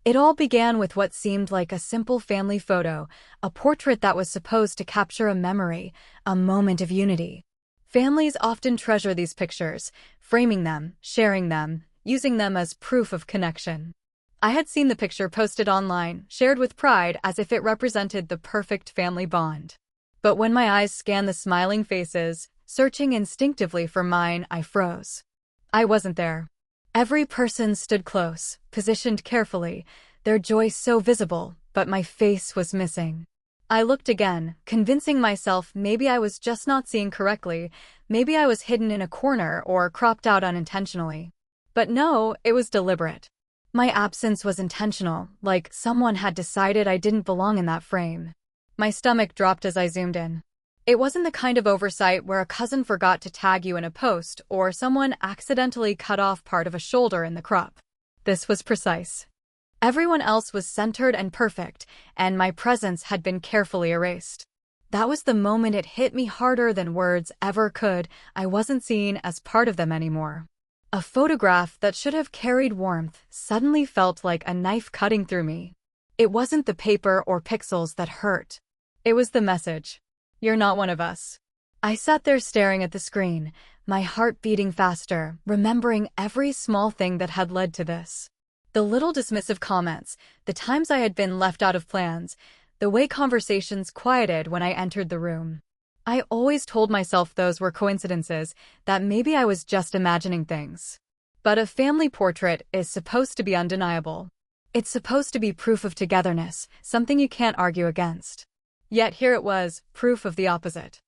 It all began with what seemed like a simple family photo, a portrait that was supposed to capture a memory, a moment of unity. Families often treasure these pictures, framing them, sharing them, using them as proof of connection. I had seen the picture posted online, shared with pride as if it represented the perfect family bond. But when my eyes scanned the smiling faces, searching instinctively for mine, I froze. I wasn't there. Every person stood close, positioned carefully, their joy so visible, but my face was missing. I looked again, convincing myself maybe I was just not seeing correctly, maybe I was hidden in a corner or cropped out unintentionally. But no, it was deliberate. My absence was intentional, like someone had decided I didn't belong in that frame. My stomach dropped as I zoomed in. It wasn't the kind of oversight where a cousin forgot to tag you in a post or someone accidentally cut off part of a shoulder in the crop. This was precise. Everyone else was centered and perfect, and my presence had been carefully erased. That was the moment it hit me harder than words ever could. I wasn't seen as part of them anymore. A photograph that should have carried warmth suddenly felt like a knife cutting through me. It wasn't the paper or pixels that hurt. It was the message. You're not one of us. I sat there staring at the screen, my heart beating faster, remembering every small thing that had led to this. The little dismissive comments, the times I had been left out of plans, the way conversations quieted when I entered the room. I always told myself those were coincidences, that maybe I was just imagining things. But a family portrait is supposed to be undeniable. It's supposed to be proof of togetherness, something you can't argue against. Yet here it was, proof of the opposite.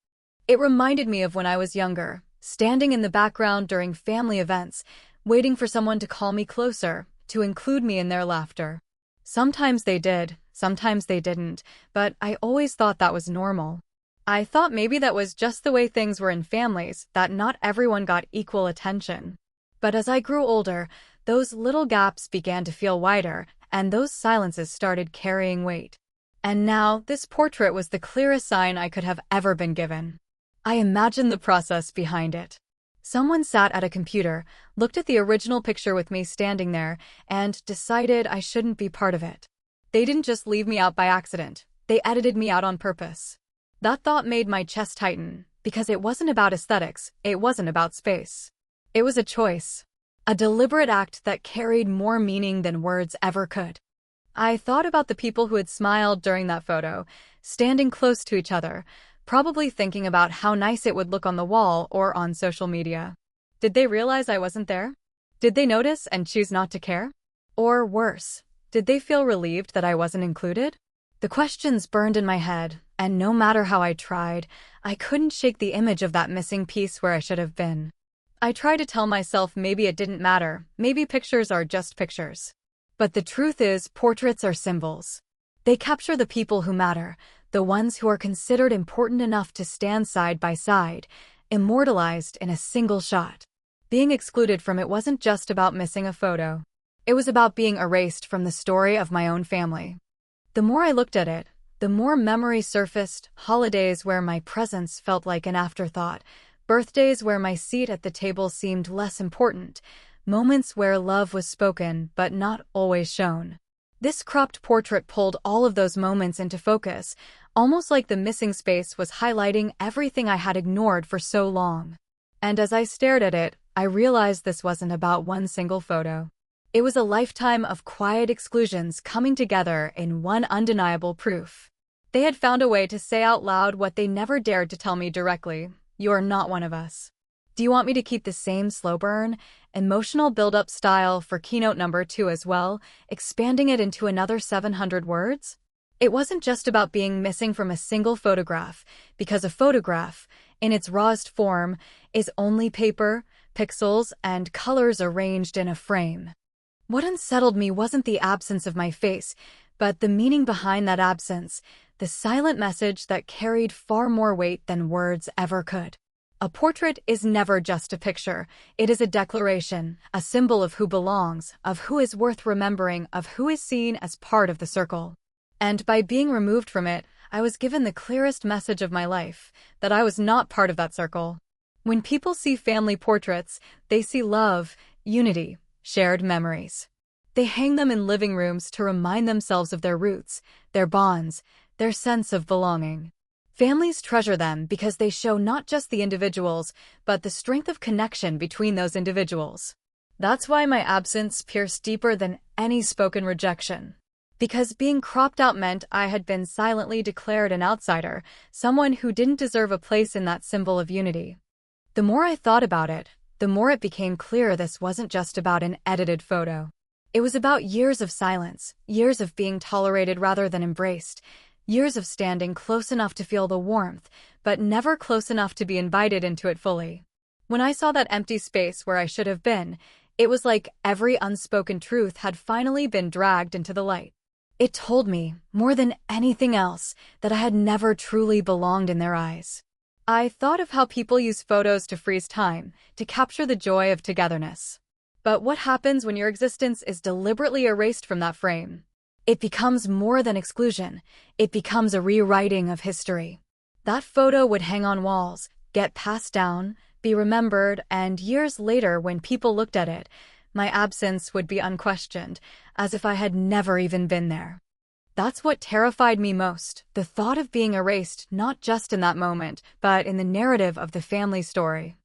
It reminded me of when I was younger, standing in the background during family events, waiting for someone to call me closer, to include me in their laughter. Sometimes they did, sometimes they didn't, but I always thought that was normal. I thought maybe that was just the way things were in families, that not everyone got equal attention. But as I grew older, those little gaps began to feel wider, and those silences started carrying weight. And now, this portrait was the clearest sign I could have ever been given. I imagined the process behind it. Someone sat at a computer, looked at the original picture with me standing there, and decided I shouldn't be part of it. They didn't just leave me out by accident, they edited me out on purpose. That thought made my chest tighten, because it wasn't about aesthetics, it wasn't about space. It was a choice. A deliberate act that carried more meaning than words ever could. I thought about the people who had smiled during that photo, standing close to each other, probably thinking about how nice it would look on the wall or on social media. Did they realize I wasn't there? Did they notice and choose not to care? Or worse, did they feel relieved that I wasn't included? The questions burned in my head, and no matter how I tried, I couldn't shake the image of that missing piece where I should have been. I tried to tell myself maybe it didn't matter, maybe pictures are just pictures. But the truth is, portraits are symbols. They capture the people who matter, the ones who are considered important enough to stand side by side, immortalized in a single shot. Being excluded from it wasn't just about missing a photo. It was about being erased from the story of my own family. The more I looked at it, the more memories surfaced, holidays where my presence felt like an afterthought, birthdays where my seat at the table seemed less important, moments where love was spoken but not always shown. This cropped portrait pulled all of those moments into focus, almost like the missing space was highlighting everything I had ignored for so long. And as I stared at it, I realized this wasn't about one single photo. It was a lifetime of quiet exclusions coming together in one undeniable proof. They had found a way to say out loud what they never dared to tell me directly: "You're not one of us." Do you want me to keep the same slow burn, emotional build-up style for keynote number 2 as well, expanding it into another 700 words? It wasn't just about being missing from a single photograph, because a photograph, in its rawest form, is only paper, pixels, and colors arranged in a frame. What unsettled me wasn't the absence of my face, but the meaning behind that absence, the silent message that carried far more weight than words ever could. A portrait is never just a picture. It is a declaration, a symbol of who belongs, of who is worth remembering, of who is seen as part of the circle. And by being removed from it, I was given the clearest message of my life, that I was not part of that circle. When people see family portraits, they see love, unity, shared memories. They hang them in living rooms to remind themselves of their roots, their bonds, their sense of belonging. Families treasure them because they show not just the individuals, but the strength of connection between those individuals. That's why my absence pierced deeper than any spoken rejection. Because being cropped out meant I had been silently declared an outsider, someone who didn't deserve a place in that symbol of unity. The more I thought about it, the more it became clear this wasn't just about an edited photo. It was about years of silence, years of being tolerated rather than embraced, years of standing close enough to feel the warmth, but never close enough to be invited into it fully. When I saw that empty space where I should have been, it was like every unspoken truth had finally been dragged into the light. It told me, more than anything else, that I had never truly belonged in their eyes. I thought of how people use photos to freeze time, to capture the joy of togetherness. But what happens when your existence is deliberately erased from that frame? It becomes more than exclusion. It becomes a rewriting of history. That photo would hang on walls, get passed down, be remembered, and years later when people looked at it, my absence would be unquestioned, as if I had never even been there. That's what terrified me most, the thought of being erased not just in that moment, but in the narrative of the family story.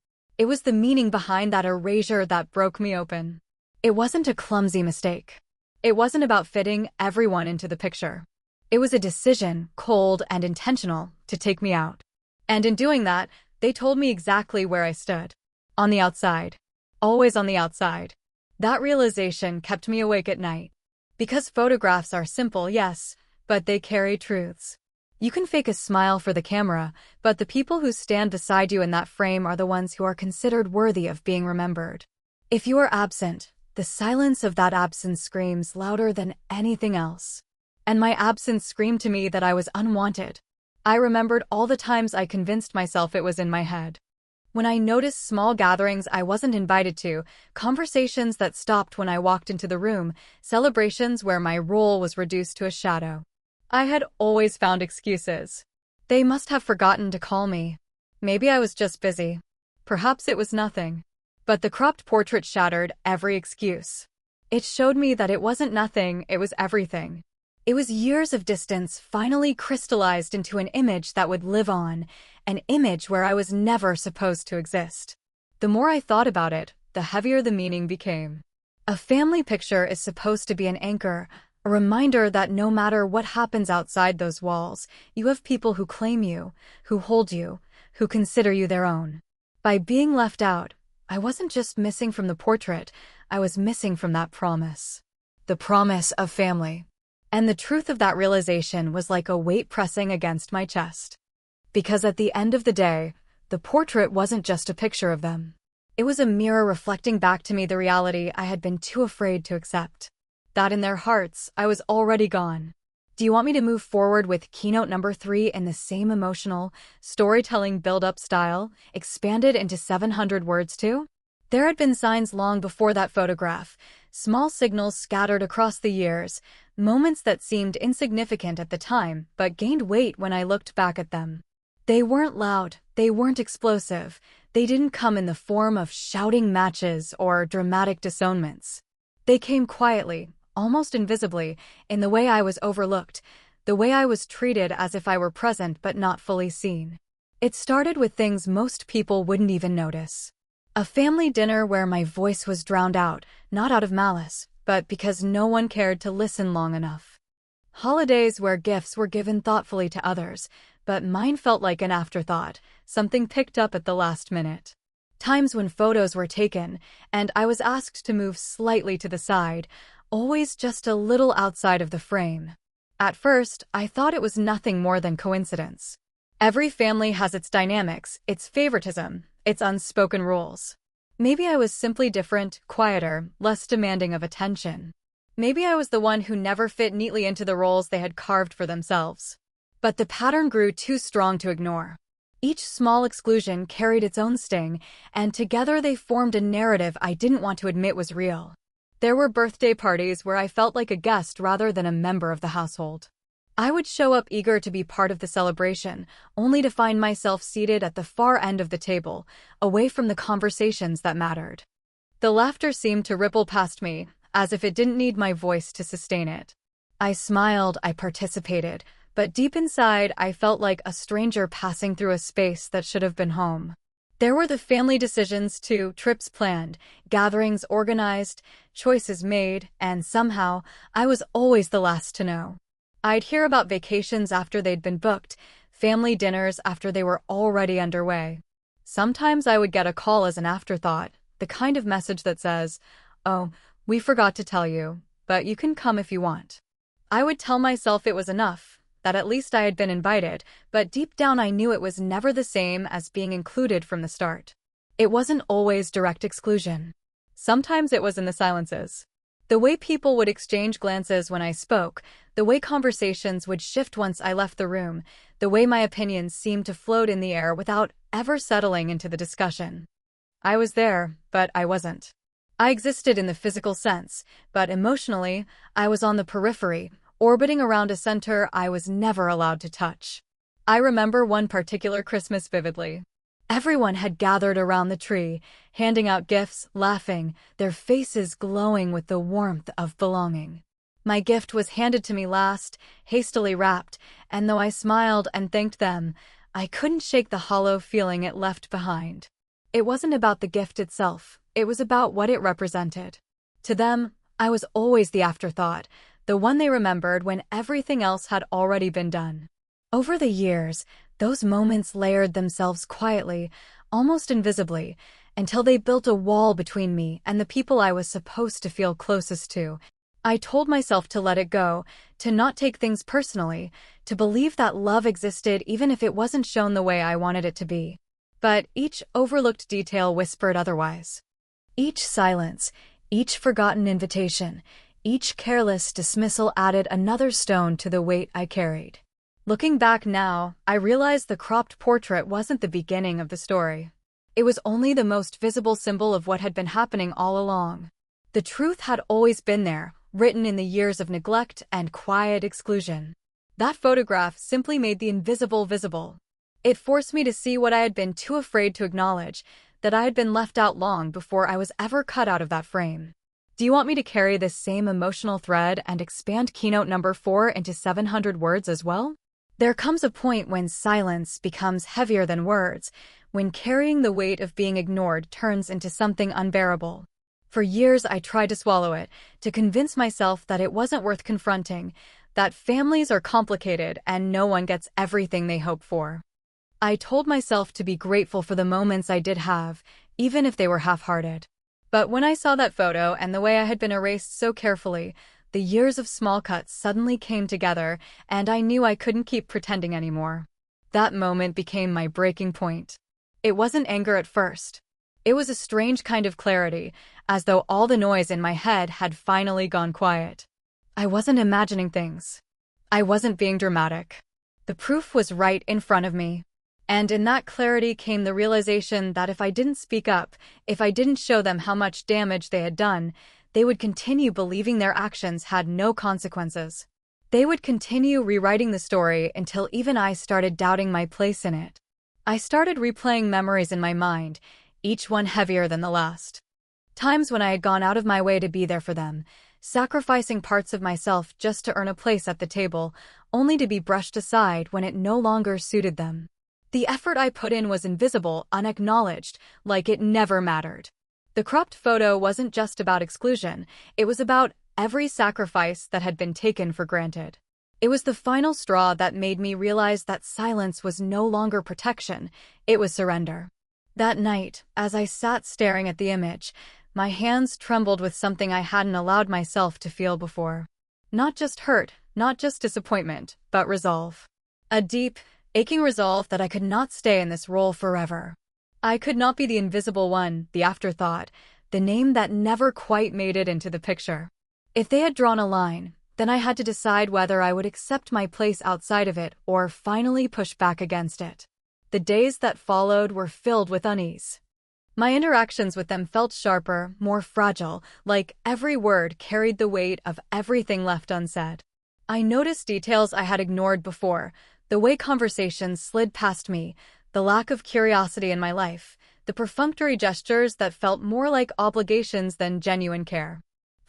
It was the meaning behind that erasure that broke me open. It wasn't a clumsy mistake. It wasn't about fitting everyone into the picture. It was a decision, cold and intentional, to take me out. And in doing that, they told me exactly where I stood. On the outside. Always on the outside. That realization kept me awake at night. Because photographs are simple, yes, but they carry truths. You can fake a smile for the camera, but the people who stand beside you in that frame are the ones who are considered worthy of being remembered. If you are absent, the silence of that absence screams louder than anything else. And my absence screamed to me that I was unwanted. I remembered all the times I convinced myself it was in my head. When I noticed small gatherings I wasn't invited to, conversations that stopped when I walked into the room, celebrations where my role was reduced to a shadow. I had always found excuses. They must have forgotten to call me. Maybe I was just busy. Perhaps it was nothing. But the cropped portrait shattered every excuse. It showed me that it wasn't nothing, it was everything. It was years of distance finally crystallized into an image that would live on, an image where I was never supposed to exist. The more I thought about it, the heavier the meaning became. A family picture is supposed to be an anchor, a reminder that no matter what happens outside those walls, you have people who claim you, who hold you, who consider you their own. By being left out, I wasn't just missing from the portrait, I was missing from that promise. The promise of family. And the truth of that realization was like a weight pressing against my chest. Because at the end of the day, the portrait wasn't just a picture of them. It was a mirror reflecting back to me the reality I had been too afraid to accept. That in their hearts, I was already gone. Do you want me to move forward with keynote number 3 in the same emotional, storytelling build-up style, expanded into 700 words too? There had been signs long before that photograph, small signals scattered across the years, moments that seemed insignificant at the time but gained weight when I looked back at them. They weren't loud, they weren't explosive, they didn't come in the form of shouting matches or dramatic disownments. They came quietly, almost invisibly, in the way I was overlooked, the way I was treated as if I were present but not fully seen. It started with things most people wouldn't even notice. A family dinner where my voice was drowned out, not out of malice, but because no one cared to listen long enough. Holidays where gifts were given thoughtfully to others, but mine felt like an afterthought, something picked up at the last minute. Times when photos were taken, and I was asked to move slightly to the side, always just a little outside of the frame. At first, I thought it was nothing more than coincidence. Every family has its dynamics, its favoritism, its unspoken rules. Maybe I was simply different, quieter, less demanding of attention. Maybe I was the one who never fit neatly into the roles they had carved for themselves. But the pattern grew too strong to ignore. Each small exclusion carried its own sting, and together they formed a narrative I didn't want to admit was real. There were birthday parties where I felt like a guest rather than a member of the household. I would show up eager to be part of the celebration, only to find myself seated at the far end of the table, away from the conversations that mattered. The laughter seemed to ripple past me, as if it didn't need my voice to sustain it. I smiled, I participated, but deep inside I felt like a stranger passing through a space that should have been home. There were the family decisions too, trips planned, gatherings organized, choices made, and somehow I was always the last to know. I'd hear about vacations after they'd been booked, family dinners after they were already underway. Sometimes I would get a call as an afterthought, the kind of message that says, "Oh, we forgot to tell you, but you can come if you want." I would tell myself it was enough, that at least I had been invited, but deep down I knew it was never the same as being included from the start. It wasn't always direct exclusion. Sometimes it was in the silences. The way people would exchange glances when I spoke, the way conversations would shift once I left the room, the way my opinions seemed to float in the air without ever settling into the discussion. I was there, but I wasn't. I existed in the physical sense, but emotionally, I was on the periphery, orbiting around a center I was never allowed to touch. I remember one particular Christmas vividly. Everyone had gathered around the tree, handing out gifts, laughing, their faces glowing with the warmth of belonging. My gift was handed to me last, hastily wrapped, and though I smiled and thanked them, I couldn't shake the hollow feeling it left behind. It wasn't about the gift itself, it was about what it represented. To them, I was always the afterthought, the one they remembered when everything else had already been done. Over the years, those moments layered themselves quietly, almost invisibly, until they built a wall between me and the people I was supposed to feel closest to. I told myself to let it go, to not take things personally, to believe that love existed even if it wasn't shown the way I wanted it to be. But each overlooked detail whispered otherwise. Each silence, each forgotten invitation, each careless dismissal added another stone to the weight I carried. Looking back now, I realize the cropped portrait wasn't the beginning of the story. It was only the most visible symbol of what had been happening all along. The truth had always been there, written in the years of neglect and quiet exclusion. That photograph simply made the invisible visible. It forced me to see what I had been too afraid to acknowledge, that I had been left out long before I was ever cut out of that frame. Do you want me to carry this same emotional thread and expand keynote number 4 into 700 words as well? There comes a point when silence becomes heavier than words, when carrying the weight of being ignored turns into something unbearable. For years I tried to swallow it, to convince myself that it wasn't worth confronting, that families are complicated and no one gets everything they hope for. I told myself to be grateful for the moments I did have, even if they were half-hearted. But when I saw that photo and the way I had been erased so carefully, the years of small cuts suddenly came together, and I knew I couldn't keep pretending anymore. That moment became my breaking point. It wasn't anger at first. It was a strange kind of clarity, as though all the noise in my head had finally gone quiet. I wasn't imagining things. I wasn't being dramatic. The proof was right in front of me. And in that clarity came the realization that if I didn't speak up, if I didn't show them how much damage they had done, they would continue believing their actions had no consequences. They would continue rewriting the story until even I started doubting my place in it. I started replaying memories in my mind, each one heavier than the last. Times when I had gone out of my way to be there for them, sacrificing parts of myself just to earn a place at the table, only to be brushed aside when it no longer suited them. The effort I put in was invisible, unacknowledged, like it never mattered. The cropped photo wasn't just about exclusion, it was about every sacrifice that had been taken for granted. It was the final straw that made me realize that silence was no longer protection, it was surrender. That night, as I sat staring at the image, my hands trembled with something I hadn't allowed myself to feel before. Not just hurt, not just disappointment, but resolve. A deep, aching resolve that I could not stay in this role forever. I could not be the invisible one, the afterthought, the name that never quite made it into the picture. If they had drawn a line, then I had to decide whether I would accept my place outside of it or finally push back against it. The days that followed were filled with unease. My interactions with them felt sharper, more fragile, like every word carried the weight of everything left unsaid. I noticed details I had ignored before, the way conversations slid past me, the lack of curiosity in my life, the perfunctory gestures that felt more like obligations than genuine care.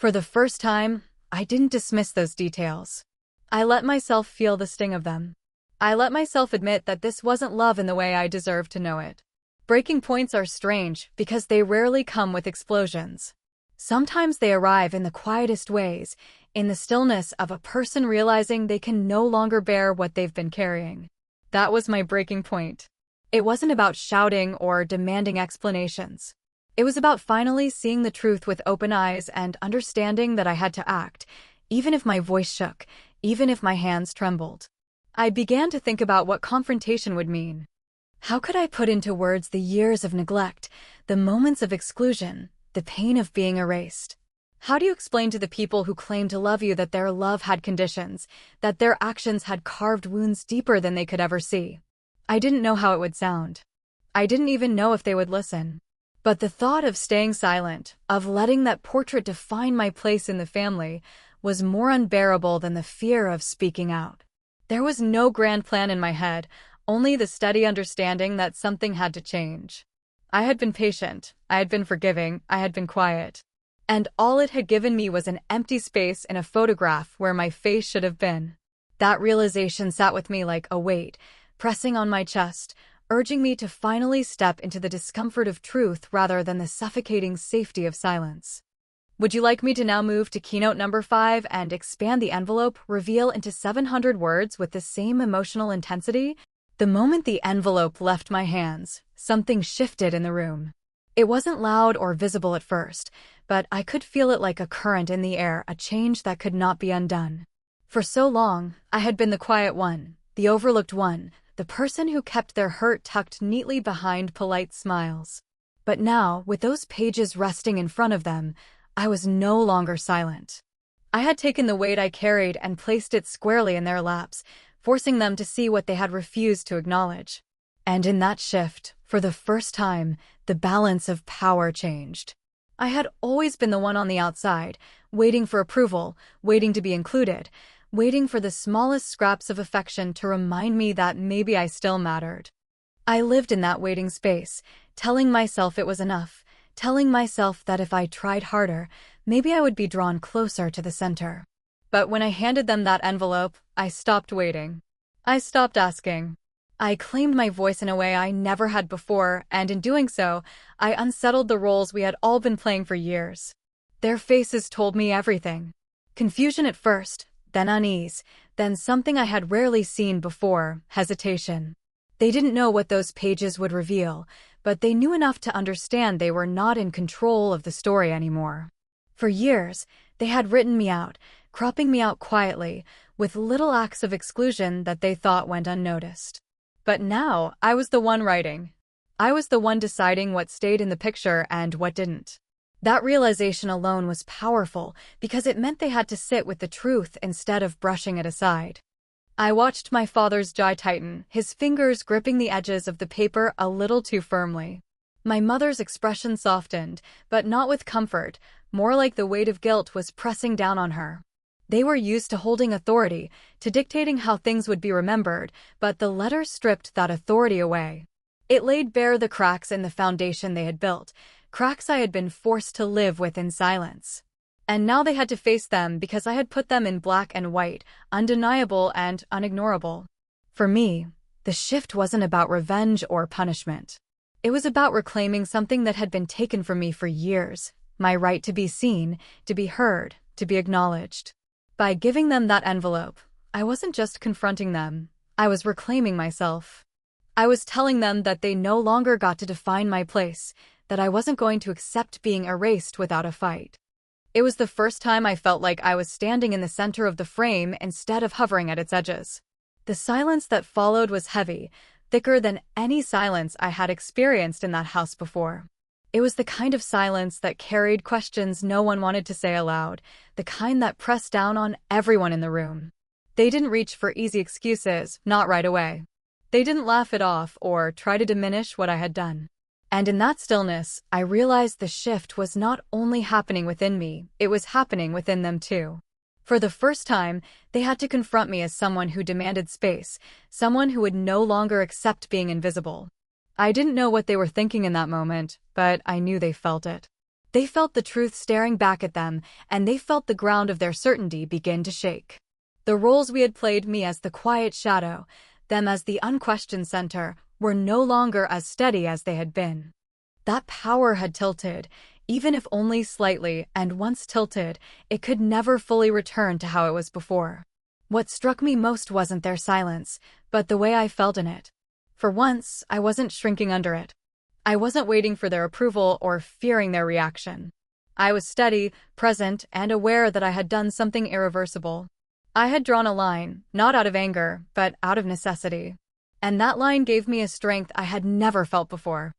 For the first time, I didn't dismiss those details. I let myself feel the sting of them. I let myself admit that this wasn't love in the way I deserved to know it. Breaking points are strange because they rarely come with explosions. Sometimes they arrive in the quietest ways, in the stillness of a person realizing they can no longer bear what they've been carrying. That was my breaking point. It wasn't about shouting or demanding explanations. It was about finally seeing the truth with open eyes and understanding that I had to act, even if my voice shook, even if my hands trembled. I began to think about what confrontation would mean. How could I put into words the years of neglect, the moments of exclusion, the pain of being erased? How do you explain to the people who claim to love you that their love had conditions, that their actions had carved wounds deeper than they could ever see? I didn't know how it would sound. I didn't even know if they would listen. But the thought of staying silent, of letting that portrait define my place in the family, was more unbearable than the fear of speaking out. There was no grand plan in my head, only the steady understanding that something had to change. I had been patient, I had been forgiving, I had been quiet. And all it had given me was an empty space in a photograph where my face should have been. That realization sat with me like a weight, pressing on my chest, urging me to finally step into the discomfort of truth rather than the suffocating safety of silence. Would you like me to now move to keynote number 5 and expand the envelope, reveal into 700 words with the same emotional intensity? The moment the envelope left my hands, something shifted in the room. It wasn't loud or visible at first, but I could feel it like a current in the air, a change that could not be undone. For so long, I had been the quiet one, the overlooked one, the person who kept their hurt tucked neatly behind polite smiles. But now, with those pages resting in front of them, I was no longer silent. I had taken the weight I carried and placed it squarely in their laps, forcing them to see what they had refused to acknowledge. And in that shift, for the first time, the balance of power changed. I had always been the one on the outside, waiting for approval, waiting to be included, waiting for the smallest scraps of affection to remind me that maybe I still mattered. I lived in that waiting space, telling myself it was enough, telling myself that if I tried harder, maybe I would be drawn closer to the center. But when I handed them that envelope, I stopped waiting. I stopped asking. I claimed my voice in a way I never had before, and in doing so, I unsettled the roles we had all been playing for years. Their faces told me everything. Confusion at first, then unease, then something I had rarely seen before, hesitation. They didn't know what those pages would reveal, but they knew enough to understand they were not in control of the story anymore. For years, they had written me out, cropping me out quietly, with little acts of exclusion that they thought went unnoticed. But now, I was the one writing. I was the one deciding what stayed in the picture and what didn't. That realization alone was powerful because it meant they had to sit with the truth instead of brushing it aside. I watched my father's jaw tighten, his fingers gripping the edges of the paper a little too firmly. My mother's expression softened, but not with comfort, more like the weight of guilt was pressing down on her. They were used to holding authority, to dictating how things would be remembered, but the letter stripped that authority away. It laid bare the cracks in the foundation they had built, cracks I had been forced to live with in silence. And now they had to face them because I had put them in black and white, undeniable and unignorable. For me, the shift wasn't about revenge or punishment. It was about reclaiming something that had been taken from me for years, my right to be seen, to be heard, to be acknowledged. By giving them that envelope, I wasn't just confronting them, I was reclaiming myself. I was telling them that they no longer got to define my place, that I wasn't going to accept being erased without a fight. It was the first time I felt like I was standing in the center of the frame instead of hovering at its edges. The silence that followed was heavy, thicker than any silence I had experienced in that house before. It was the kind of silence that carried questions no one wanted to say aloud, the kind that pressed down on everyone in the room. They didn't reach for easy excuses, not right away. They didn't laugh it off or try to diminish what I had done. And in that stillness, I realized the shift was not only happening within me, it was happening within them too. For the first time, they had to confront me as someone who demanded space, someone who would no longer accept being invisible. I didn't know what they were thinking in that moment, but I knew they felt it. They felt the truth staring back at them, and they felt the ground of their certainty begin to shake. The roles we had played, me as the quiet shadow, them as the unquestioned center, were no longer as steady as they had been. That power had tilted, even if only slightly, and once tilted, it could never fully return to how it was before. What struck me most wasn't their silence, but the way I felt in it. For once, I wasn't shrinking under it. I wasn't waiting for their approval or fearing their reaction. I was steady, present, and aware that I had done something irreversible. I had drawn a line, not out of anger, but out of necessity. And that line gave me a strength I had never felt before.